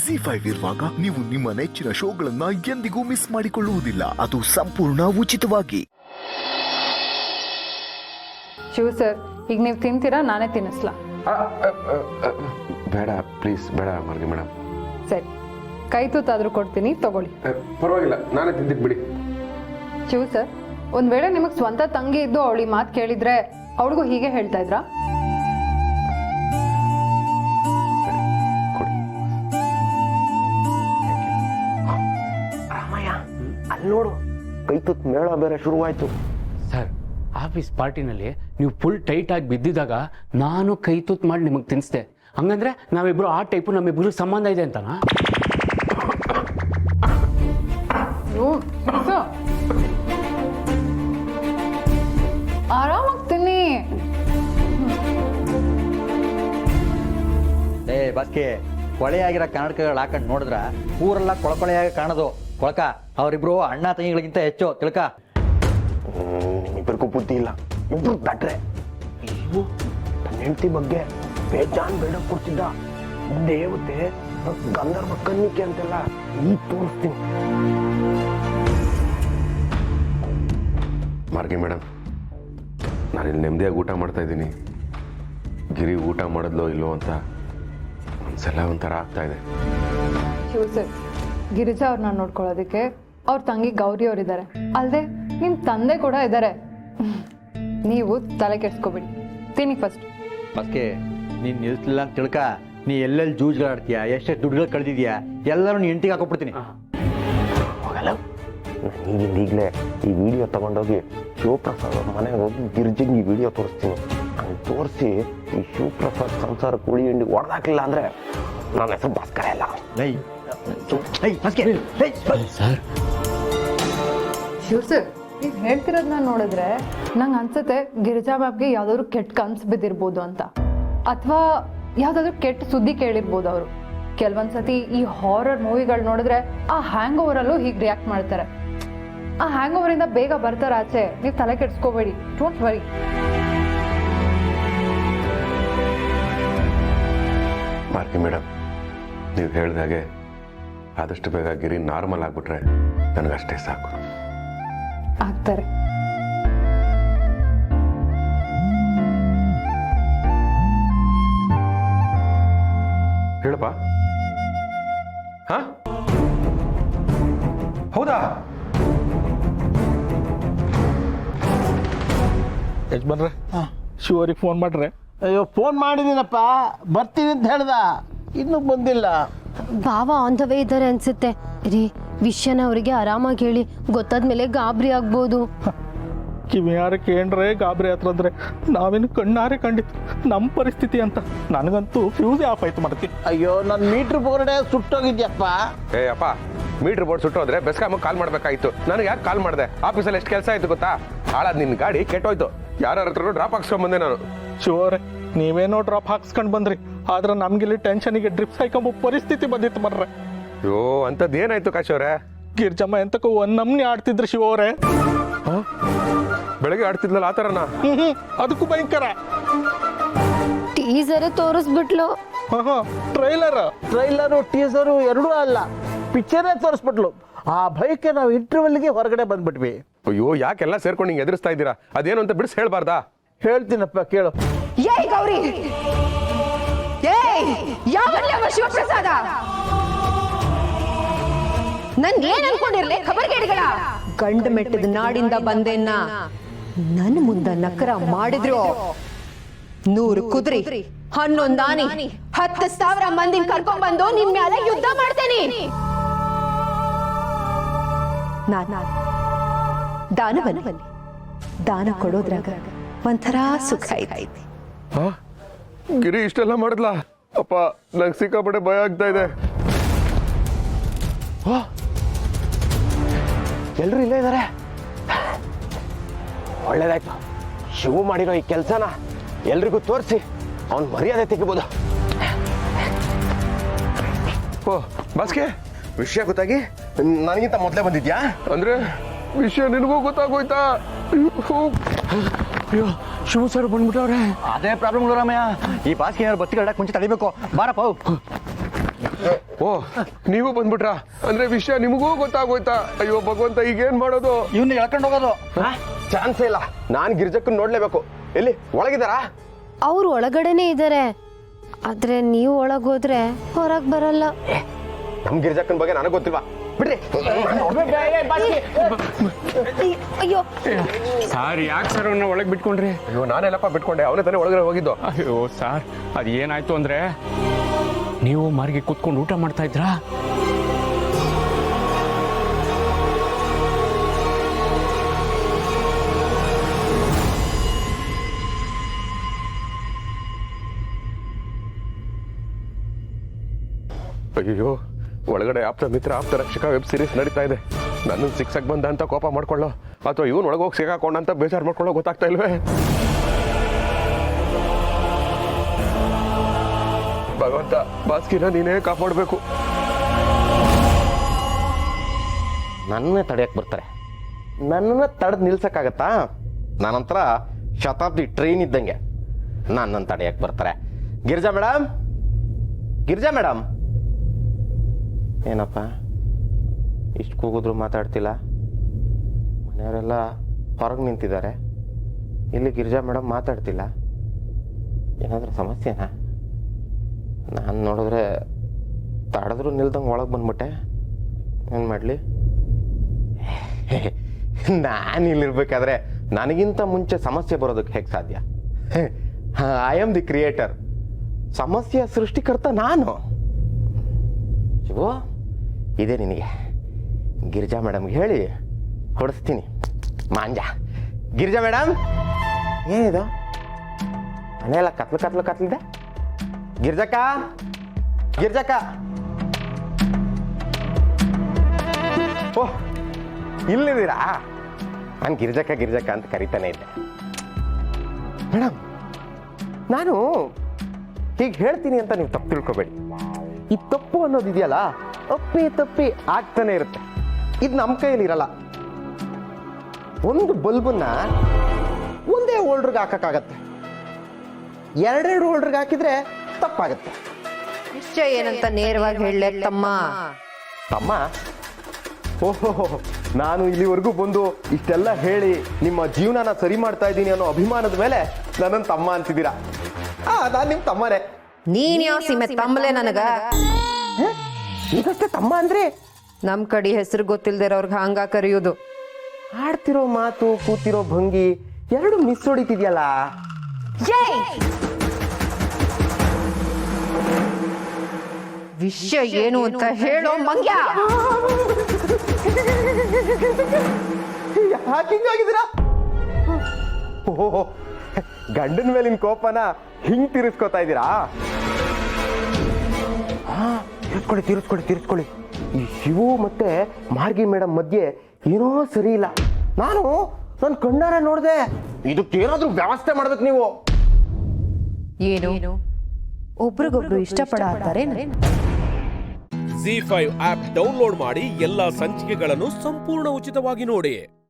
ZEE5 ಇರುವಾಗ ನೀವು ನಿಮ್ಮ ನೆಚ್ಚಿನ ಶೋಗಳನ್ನ ಎಂದಿಗೂ ಮಿಸ್ ಮಾಡಿಕೊಳ್ಳುವುದಿಲ್ಲ. ಅದು ಸಂಪೂರ್ಣ ಉಚಿತವಾಗಿ. ಶಿವ ಸರ್, ಈಗ ನೀವು ತಿಂತೀರಾ ನಾನೇ ತಿನ್ನಿಸ್ಲಾ? ಬೇಡ ಪ್ಲೀಸ್, ಬೇಡ ಮಾರ್ಗಿ ಮೇಡಮ್. ಸರಿ, ಕೈ ತೂತಾದ್ರೂ ಕೊಡ್ತೀನಿ, ತಗೊಳ್ಳಿ. ಪರವಾಗಿಲ್ಲ, ನಾನೇ ತಿಂದಿದ್ದು ಬಿಡಿ. ಶಿವ ಸರ್, ಒಂದ್ ವೇಳೆ ನಿಮಗೆ ಸ್ವಂತ ತಂಗಿ ಇದ್ದು ಅವಳಿ ಮಾತು ಕೇಳಿದ್ರೆ ಅವಳಿಗೂ ಹೀಗೆ ಹೇಳ್ತಾ ಇದ್ರಾ? ರಾಮಯ್ಯ, ಅಲ್ಲಿ ನೋಡು, ಕೈ ತುತ್ ಮೇಳ ಬೇರೆ ಶುರುವಾಯ್ತು. ಸರ್, ಆಫೀಸ್ ಪಾರ್ಟಿನಲ್ಲಿ ನೀವು ಫುಲ್ ಟೈಟ್ ಆಗಿ ಬಿದ್ದಿದ್ದಾಗ ನಾನು ಕೈ ತುತ್ತು ಮಾಡಿ ನಿಮಗೆ ತಿನ್ನಿಸ್ದೆ. ಹಂಗಂದ್ರೆ ನಾವಿಬ್ರು ಆ ಟೈಪು ನಮ್ಮಿಬ್ರು ಸಂಬಂಧ ಇದೆ ಅಂತನಾ? ಆರಾಮಾಗಿ ತಿನ್ನಿ. ಬಸ್ಕೆ ಕೊಳೆಯಾಗಿರೋ ಕನ್ನಡಕಗಳು ಹಾಕೊಂಡು ನೋಡಿದ್ರ ಊರೆಲ್ಲ ಕೊಳಕೊಳೆಯಾಗಿ ಕಾಣೋದು. ಕೊಳಕ ಅವರಿಬ್ರು ಅಣ್ಣ ತಂಗಿಗಳಿಗಿಂತ ಹೆಚ್ಚು ತಿಳ್ಕ. ಇಬ್ಬರಿಗೂ ಬುದ್ಧಿ ಇಲ್ಲ, ಇಬ್ರು ದಟ್ರೆ. ಇವು ನನ್ನ ಹೆಂಡತಿ ಬಗ್ಗೆ ಬೇಜಾನ್ ಬೇಡ ಕೊಡ್ತಿದ್ದ ದೇವತೆ, ಗಂಧರ್ವ ಕನ್ನಿಕೆ ಅಂತೆಲ್ಲ ಈ ತೋರಿಸ್ತೀನಿ. ಮಾರ್ಗಿ ಮೇಡಮ್, ನಾನಿಲ್ಲಿ ನೆಮ್ಮದಿಯಾಗಿ ಊಟ ಮಾಡ್ತಾ ಇದ್ದೀನಿ. ಗಿರಿ ಊಟ ಮಾಡಿದ್ಲೋ ಇಲ್ಲೋ ಅಂತ ಒಂದ್ಸಲ ಒಂಥರ ಆಗ್ತಾ ಇದೆ. ಶಿವ ಸರ್, ಗಿರಿಜಾ ಅವ್ರನ್ನ ನೋಡ್ಕೊಳ್ಳೋದಕ್ಕೆ ಅವ್ರ ತಂಗಿ ಗೌರಿ ಅವರಿದ್ದಾರೆ, ಅಲ್ಲದೆ ನಿಮ್ಮ ತಂದೆ ಕೂಡ ಇದ್ದಾರೆ. ನೀವು ತಲೆ ಕೆಡ್ಸ್ಕೊಬಿಡಿ, ತಿನ್ನಿ ಫಸ್ಟ್. ಬಸ್ಕೆ ನೀನ್ ನಿಲ್ಸಲಿಲ್ಲ ಅಂತ ತಿಳ್ಕ. ನೀ ಎಲ್ಲೆಲ್ಲಿ ಜೂಜ್ಗಳಾಡ್ತೀಯಾ, ಎಷ್ಟೆಷ್ಟು ದುಡ್ಡುಗಳು ಕಳೆದಿದ್ಯಾ, ಎಲ್ಲರೂ ನೀ ಹೆಂಡತಿಗೆ ಹಾಕೊಬಿಡ್ತೀನಿ. ಹೋಗಲ್ಲ, ಈಗಲೇ ಈ ವಿಡಿಯೋ ತಗೊಂಡೋಗಿ ಶಿವಪ್ರಸಾದ್ ಅವ್ರ ಮನೆಗೆ ಹೋಗಿ ಗಿರ್ಜಿಂಗ್ ಈ ವಿಡಿಯೋ ತೋರಿಸ್ತೀನಿ. ಹಂಗೆ ತೋರಿಸಿ ಈ ಶಿವಪ್ರಸಾದ್ ಸಂಸಾರ ಕುಳಿ ಹಿಂಡಿ ಹೊಡೆದಾಕ್ಲಿಲ್ಲ ಅಂದ್ರೆ ನನ್ನ ಹೆಸರು ಭಾಸ್ಕರ ಇಲ್ಲ. ಸರ್, ಶಿವ ಸರ್, ನೀವು ಹೇಳ್ತಿರೋದನ್ನ ನೋಡಿದ್ರೆ ನಂಗೆ ಅನ್ಸುತ್ತೆ ಗಿರಿಜಾ ಮ್ಯಾಮ್ಗೆ ಯಾವ್ದಾದ್ರು ಕೆಟ್ಟ ಕನ್ಸು ಬಿದ್ದಿರ್ಬೋದು ಅಂತ, ಅಥವಾ ಯಾವ್ದಾದ್ರು ಕೆಟ್ಟ ಸುದ್ದಿ ಕೇಳಿರ್ಬೋದು ಅವರು. ಕೆಲವೊಂದ್ಸತಿ ಈ ಹಾರರ್ ಮೂವಿಗಳು ನೋಡಿದ್ರೆ ಆ ಹ್ಯಾಂಗ್ ಓವರಲ್ಲೂ ಹೀಗೆ ರಿಯಾಕ್ಟ್ ಮಾಡ್ತಾರೆ. ಆ ಹ್ಯಾಂಗ್ ಓವರ್ ಇಂದ ಬೇಗ ಬರ್ತಾರೆ ಆಚೆ. ನೀವು ತಲೆ ಕೆಡ್ಸ್ಕೋಬೇಡಿ, ಡೋಂಟ್ ವರಿ. ಮಾರ್ಗಿ ಮೇಡಮ್, ನೀವು ಹೇಳಿದಾಗೆ ಆದಷ್ಟು ಬೇಗ ಗಿರಿ ನಾರ್ಮಲ್ ಆಗ್ಬಿಟ್ರೆ ನನಗಷ್ಟೇ ಸಾಕು. ಆಗ್ತಾರೆ. ಹೇಳಪ್ಪ. ಹಾ, ಹೌದಾ? ಯಜಮಾನ್ರೆ, ಶಿವರಿಗೆ ಫೋನ್ ಮಾಡ್ರೆ? ಅಯ್ಯೋ, ಫೋನ್ ಮಾಡಿದ್ದೀನಪ್ಪ, ಬರ್ತೀನಿ ಅಂತ ಹೇಳ್ದ, ಇನ್ನೂ ಬಂದಿಲ್ಲ. ಬಾವ ಆನ್ ದ ವೇ ಇದ್ದಾರೆ ಅನ್ಸುತ್ತೆ ರೀ. ವಿಷಯನ ಅವರಿಗೆ ಆರಾಮಾಗಿ ಹೇಳಿ, ಗೊತ್ತಾದ್ಮೇಲೆ ಗಾಬರಿ ಆಗ್ಬೋದು. ಕಿವಿಯಾರ ಕೇಂಡ್ರೆ ಗಾಬರಿ ಹತ್ರ ಅಂದ್ರೆ ನಾವೇನು ಕಣ್ಣಾರೆ ಕಂಡಿತ್ತು ನಮ್ಮ ಪರಿಸ್ಥಿತಿ ಅಂತ. ನನಗಂತೂ ಫ್ಯೂಸೇ ಆಫ್ ಆಯ್ತು ಮಾಡ್ತೀನಿ. ಅಯ್ಯೋ, ನನ್ನ ಮೀಟ್ರ್ ಬೋರ್ಡೆ ಸುಟ್ಟೋಗಿದ್ಯಪ್ಪ. ಏ ಅಪ್ಪ, ಮೀಟರ್ ಬೋರ್ಡ್ ಸುಟ್ಟೋದ್ರೆ ಬೆಸ್ಕಾಮಿಗೆ ಕಾಲ್ ಮಾಡ್ಬೇಕಾಯ್ತು. ನನಗೆ ಯಾಕೆ ಕಾಲ್ ಮಾಡಿದೆ? ಆಫೀಸಲ್ಲಿ ಎಷ್ಟು ಕೆಲಸ ಆಯ್ತು ಗೊತ್ತಾ? ಹಾಳಾದ್ ನಿನ್ನ ಗಾಡಿ ಕೆಟ್ಟೋಯ್ತು. ಯಾರ ಹತ್ರ ಡ್ರಾಪ್ ಹಾಕ್ಸ್ಕೊಂಡ್ ಬಂದೆ ನಾನು. ಶಿವರೇ, ನೀವೇನೋ ಡ್ರಾಪ್ ಹಾಕ್ಸ್ಕೊಂಡ್ ಬಂದ್ರಿ, ಆದ್ರೆ ನಮ್ಗಿಲ್ಲಿ ಟೆನ್ಷನಿಗೆ ಡ್ರಿಪ್ಸ್ ಹಾಕೊಂಬ ಪರಿಸ್ಥಿತಿ ಬಂದಿತ್ತು ಮರ್ರೆ. ಅಯ್ಯೋ, ಅಂಥದ್ದು ಏನಾಯ್ತು ಕಾಶವ್ರೆ? ಗಿರ್ಜಮ್ಮ ಎಂತಕ್ಕೂ ಒಂದ್ ನಮ್ನಿ ಆಡ್ತಿದ್ರು ಶಿವರೇ. ಬೆಳಗ್ಗೆ ಆಡ್ತಿದ್ಲಲ್ಲ ಆ ಥರನಾ? ಅದಕ್ಕೂ ಭಯಂಕರ. ಟೀಸರೇ ತೋರಿಸ್ಬಿಟ್ಲು. ಟ್ರೈಲರು ಟೀಸರು ಎರಡೂ ಅಲ್ಲ, ಪಿಕ್ಚರೇ ತೋರಿಸ್ಬಿಟ್ಲು. ಆ ಭಯಕ್ಕೆ ನಾವು ಇಂಟರ್ವಲ್ಗೆ ಹೊರಗಡೆ ಬಂದ್ಬಿಟ್ವಿ. ಅಯ್ಯೋ, ಯಾಕೆಲ್ಲ ಸೇರ್ಕೊಂಡು ಹಿಂಗೆ ಎದುರಿಸ್ತಾ ಇದ್ದೀರಾ? ಅದೇನು ಅಂತ ಬಿಡಿಸಿ ಹೇಳ್ಬಾರ್ದಾ? ಹೇಳ್ತೀನಪ್ಪ, ಕೇಳು. ಏಯ್ ಗೌರಿ, ಏಯ್ ಯಾವಲ್ಲ ಶಿವಪ್ರಸಾದ, ನನ್ ಏನ್ ಅನ್ಕೊಂಡಿರ್ಲಿ ಖಬರ್ಗೇಡಿಗಳ? ಗಂಡು ಮೆಟ್ಟದ ನಾಡಿಂದ ಬಂದೇನ್ನ ನನ್ ಮುಂದ ನಕರ ಮಾಡಿದ್ರು 100 ಕುದುರೆ, 11 ಆನೆ, 10,000 ಮಂದಿನ ಕರ್ಕೊಂಡ್ ಬಂದು ನಿನ್ ಮೇಲೆ ಯುದ್ಧ ಮಾಡ್ತೇನೆ. ದಾನವಲ್ಲಿ ದಾನ ಕೊಡೋದ್ರಾಗ ಒಂಥರ ಸುಖ ಐತಿ. ಗಿರಿ ಇಷ್ಟೆಲ್ಲ ಮಾಡಿದ್ಲಾ? ಅಪ್ಪ, ನಂಗೆ ಸಿಕ್ಕಾಪಟ್ಟೆ ಭಯ ಆಗ್ತಾ ಇದೆ. ಎಲ್ರು ಇಲ್ಲೇ ಇದ್ದಾರೆ. ಒಳ್ಳೇದಾಯ್ತು, ಶಿವು ಮಾಡಿರೋ ಈ ಕೆಲಸನ ಎಲ್ರಿಗೂ ತೋರಿಸಿ ಅವನ್ ಮರ್ಯಾದೆ ತೆಗಿಬೋದು. ಓ ಬಾಸ್ಕೆ, ವಿಷಯ ಗೊತ್ತಾಗಿ ನನಗಿಂತ ಮೊದಲೇ ಬಂದಿದ್ಯಾ? ಅಂದ್ರೆ ವಿಷಯ ನಿನಗೂ ಗೊತ್ತಾಗೋಯ್ತಾ? ಅಯ್ಯೋ, ಶಿವ ಸರ್ ಬಂದ್ಬಿಟ್ಟವ್ರೆ. ಅದೇ ಪ್ರಾಬ್ಲಮ್ ರಾಮಯ್ಯ. ಈ ಬಾಸ್ಗೆ ಏನಾದ್ರು ಬಸ್ಸಿಗೆ ಮುಂಚೆ ತಡಿಬೇಕು. ಬಾರಪ್ಪ. ಓ ನೀವು ಬಂದ್ಬಿಟ್ರಾ? ಅಂದ್ರೆ ವಿಷಯ ನಿಮಗೂ ಗೊತ್ತಾಗೋಯ್ತಾ? ಅಯ್ಯೋ ಭಗವಂತ, ಈಗೇನ್ ಮಾಡೋದು? ಇವನ್ನ ಎಳ್ಕೊಂಡು ಹೋಗೋದು. ಚಾನ್ಸೇ ಇಲ್ಲ. ನಾನು ಗಿರ್ಜಕ್ಕನ್ ನೋಡ್ಲೇಬೇಕು. ಎಲ್ಲಿ ಒಳಗಿದಾರಾ? ಅವ್ರು ಒಳಗಡೆನೆ ಇದ್ದಾರೆ, ಆದ್ರೆ ನೀವು ಒಳಗೋದ್ರೆ ಹೊರಗೆ ಬರಲ್ಲ. ನಮ್ ಗಿರ್ಜಕ್ಕನ್ ಬಗ್ಗೆ ನನಗೆ ಗೊತ್ತಿಲ್ವಾ? ಬಿಡ್ರಿ. ಅಯ್ಯೋ ಸಾರ್ ಯಾಕೆ ಸರ್ ಅವನ್ನ ಒಳಗೆ ಬಿಟ್ಕೊಂಡ್ರಿ? ಅಯ್ಯೋ ನಾನೆಲ್ಲಪ್ಪ ಬಿಟ್ಕೊಂಡೆ, ಅವನೇ ತಾನೇ ಒಳಗಡೆ ಹೋಗಿದ್ದು. ಅಯ್ಯೋ ಸಾರ್, ಅದು ಏನಾಯ್ತು ಅಂದ್ರೆ ನೀವು ಮಾರ್ಗೆ ಕೂತ್ಕೊಂಡು ಊಟ ಮಾಡ್ತಾ ಇದ್ರಾ? ಅಯ್ಯೋ, ಒಳಗಡೆ ಆಪ್ತ ಮಿತ್ರ ಆಪ್ತ ರಕ್ಷಕ ವೆಬ್ ಸೀರೀಸ್ ನಡೀತಾ ಇದೆ. ನನ್ನ ಸಿಕ್ಸಕ್ ಬಂದ ಅಂತ ಕೋಪ ಮಾಡ್ಕೊಳ್ಳೋ ಅಥವಾ ಇವನ್ ಒಳಗೋಗಿ ಸಿಗಾಕೊಂಡ ಅಂತ ಬೇಜಾರು ಮಾಡ್ಕೊಳ್ಳೋ ಗೊತ್ತಾಗ್ತಾ ಇಲ್ವೇ? ಭಗವಂತ, ಬಾಸ್ಕಿನ ನೀನೇ ಕಾಪಾಡಬೇಕು. ನನ್ನನ್ನೇ ತಡೆಯಕ್ಕೆ ಬರ್ತಾರೆ. ನನ್ನನ್ನು ತಡೆದು ನಿಲ್ಸಕ್ಕಾಗತ್ತಾ? ನಾನಂತರ ಶತಾಬ್ದಿ ಟ್ರೈನ್ ಇದ್ದಂಗೆ. ನನ್ನನ್ನು ತಡೆಯಕ್ಕೆ ಬರ್ತಾರೆ. ಗಿರಿಜಾ ಮೇಡಮ್, ಗಿರಿಜಾ ಮೇಡಮ್, ಏನಪ್ಪ ಇಷ್ಟು ಕೂಗಿದ್ರು ಮಾತಾಡ್ತಿಲ್ಲ? ಮನೆಯವರೆಲ್ಲ ಹೊರಗೆ ನಿಂತಿದ್ದಾರೆ, ಇಲ್ಲಿ ಗಿರಿಜಾ ಮೇಡಮ್ ಮಾತಾಡ್ತಿಲ್ಲ. ಏನಾದರೂ ಸಮಸ್ಯೆನಾ? ನಾನು ನೋಡಿದ್ರೆ ತಡೆದ್ರು ನಿಲ್ದಂಗೆ ಒಳಗೆ ಬಂದ್ಬಿಟ್ಟೆ. ಏನು ಮಾಡಲಿ? ನಾನು ಇಲ್ಲಿರ್ಬೇಕಾದ್ರೆ ನನಗಿಂತ ಮುಂಚೆ ಸಮಸ್ಯೆ ಬರೋದಕ್ಕೆ ಹೇಗೆ ಸಾಧ್ಯ? I am the creator. ಸಮಸ್ಯೆಯ ಸೃಷ್ಟಿಕರ್ತ ನಾನು. ಶಿವು, ಇದೆ ನಿನಗೆ. ಗಿರಿಜಾ ಮೇಡಮ್ಗೆ ಹೇಳಿ ಹೊಡಿಸ್ತೀನಿ ಮಾಂಜ. ಗಿರಿಜಾ ಮೇಡಮ್, ಏನಿದು ಮನೆಯೆಲ್ಲ ಕತ್ಲಿದೆ? ಗಿರ್ಜಕ್ಕ, ಗಿರ್ಜಕ್ಕ, ಓಹ್ ಇಲ್ಲಿದ್ದೀರಾ? ನಾನು ಗಿರ್ಜಕ್ಕ ಅಂತ ಕರಿತಾನೆ ಇದ್ದೆ. ಮೇಡಮ್, ನಾನು ಹೀಗೆ ಹೇಳ್ತೀನಿ ಅಂತ ನೀವು ತಪ್ಪು ತಿಳ್ಕೊಬೇಡಿ. ಈ ತಪ್ಪು ಅನ್ನೋದಿದೆಯಲ್ಲ, ತಪ್ಪಿ ಆಗ್ತಾನೆ ಇರುತ್ತೆ. ಇದು ನಮ್ಮ ಕೈಯಲ್ಲಿ ಇರಲ್ಲ. ಒಂದು ಬಲ್ಬನ್ನ ಒಂದೇ ಹೋಲ್ಡ್ರಿಗೆ ಹಾಕಕ್ಕಾಗತ್ತೆ, ಎರಡೆರಡು ಹೋಲ್ಡ್ರಿಗೆ ಹಾಕಿದ್ರೆ ತಪ್ಪಾಗತ್ತೆ. ನಿಶ್ಚಯ ಏನಂತ ನೇರವಾಗಿ ಹೇಳಲೇ ತಮ್ಮ? ತಮ್ಮ? ಓಹೋ, ನಾನು ಇಲ್ಲಿವರೆಗೂ ಬಂದು ಇಷ್ಟೆಲ್ಲ ಹೇಳಿ ನಿಮ್ಮ ಜೀವನನ ಸರಿ ಮಾಡ್ತಾ ಇದ್ದೀನಿ ಅನ್ನೋ ಅಭಿಮಾನದ ಮೇಲೆ ನನ್ನನ್ನು ತಮ್ಮ ಅಂತಿದ್ದೀರಾ? ನಾನು ನಿಮ್ಮ ತಮ್ಮನೇ. ನೀನ್ ಯಾವ ಸೀಮೆ ತಮ್ಮಲೆ ನನಗ? ಈಗಷ್ಟೇ ತಮ್ಮ ಅಂದ್ರೆ ನಮ್ ಕಡೆ ಹೆಸರು ಗೊತ್ತಿಲ್ದಿರೋರ್ಗೆ ಹಂಗ ಕರೆಯೋದು. ಆಡ್ತಿರೋ ಮಾತು, ಕೂತಿರೋ ಭಂಗಿ ಎರಡು ಮಿಸ್ ಹೊಡಿತಿದ್ಯಲ್ಲ. ವಿಷಯ ಏನು ಅಂತ ಹೇಳೋ ಮಂಗ್ಯ. ಯಾಕಿಂಗಾಗಿದ್ದೀರಾ? ಓಹೋ, ಗಂಡನ ಮೇಲಿನ ಕೋಪನ ಹಿಂಗ್ ತೀರಿಸ್ಕೊತಾ ಇದ್ದೀರಾ? ತೀರಿಸ್ಕೊಳ್ಳಿ. ಈ ಶಿವು ಮತ್ತೆ ಮಾರ್ಗಿ ಮೇಡಮ್ ಮಧ್ಯೆ ಏನೋ ಸರಿ ಇಲ್ಲ. ನಾನು ನನ್ನ ಕಣ್ಣಾರೆ ನೋಡಿದೆ. ಇದಕ್ಕೇನಾದ್ರೂ ವ್ಯವಸ್ಥೆ ಮಾಡ್ಬೇಕು ನೀವು. ಏನು ಒಬ್ರಿಗೊಬ್ರು ಇಷ್ಟಪಡಾತಾರೆ? ZEE5 ಆಪ್ ಡೌನ್ಲೋಡ್ ಮಾಡಿ ಎಲ್ಲಾ ಸಂಚಿಕೆಗಳನ್ನು ಸಂಪೂರ್ಣ ಉಚಿತವಾಗಿ ನೋಡಿ.